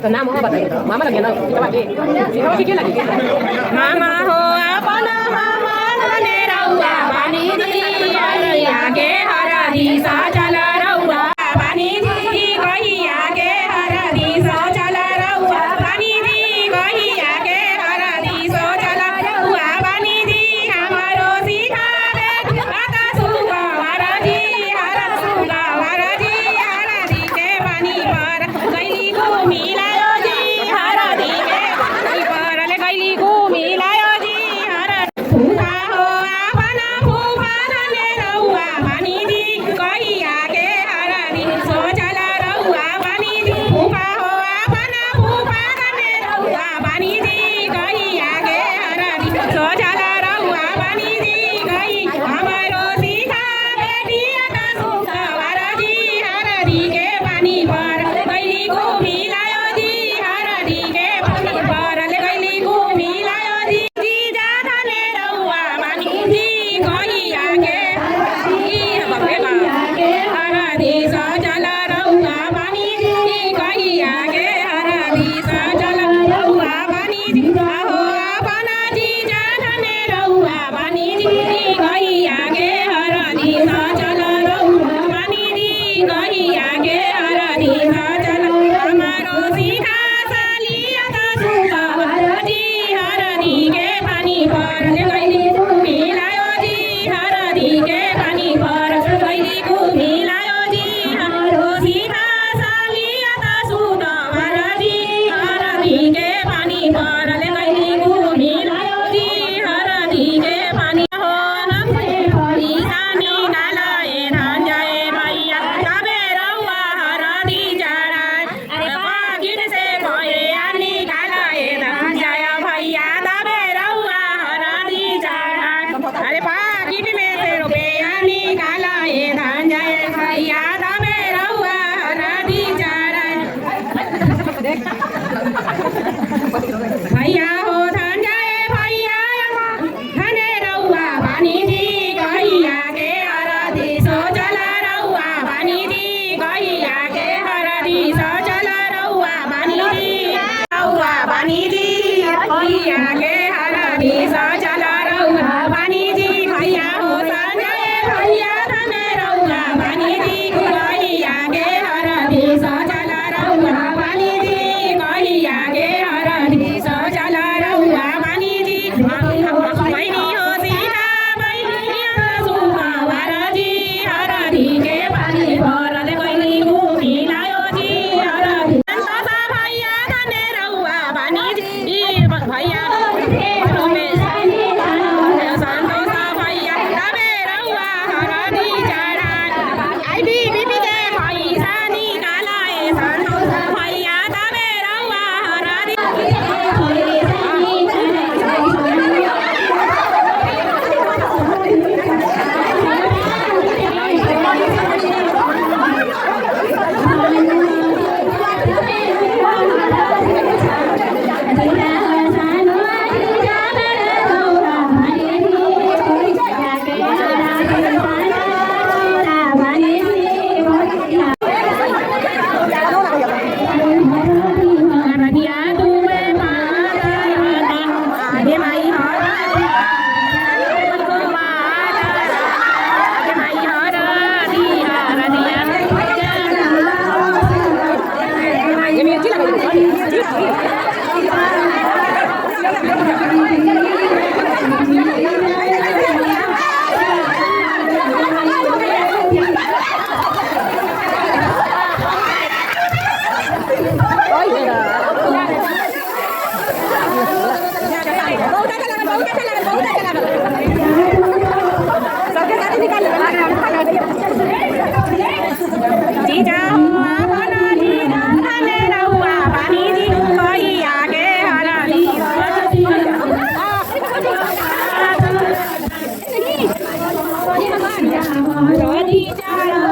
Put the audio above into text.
तो नाम हो बताइए तो मामा लगे ना के लगे मामा हो अपना मामा ने रउआ पानी दी आगे हरा दी सा चला रउआ पानी दी कही आगे हरा दी सा चला रउआ पानी दी कही आगे हरा दी सो चला रउआ पानी दी हमारो सीधा आता सुगा हरा दी के पानी पर गईली घूमी भैया हो धान जाए भैया धने रउआ पानी दी गैया के हरदी सो चला रउआ पानी दी गैया के हरदी सो चला रउआ पानी दी गैया के हरदी सो चला रउआ पानी दी भैया हो धान जाए भैया धने रउआ पानी दी गैया के हरदी सो चला रउआ पानी दी गैया के हरदी सो चला रउआ पानी दी बहिनी हो सीता बहिनी सुगा हरदी हरदी के पानी भरले गइली घुमी लायो जी हरदी संतोषा भैया धने रउआ पानी दी भैया संतोषा भैया तबे रउआ हरदी चढ़ा आईबी बीबी के पैसा निकालाए संतोषा भैया तबे रउआ हरदी हरदिया तुवे माता आगे माई हरदी आगे माई हरदी हरदिया ये भी अच्छी लग रही जीजा धने रउआ पानी दी गैया के हरदी ચાલો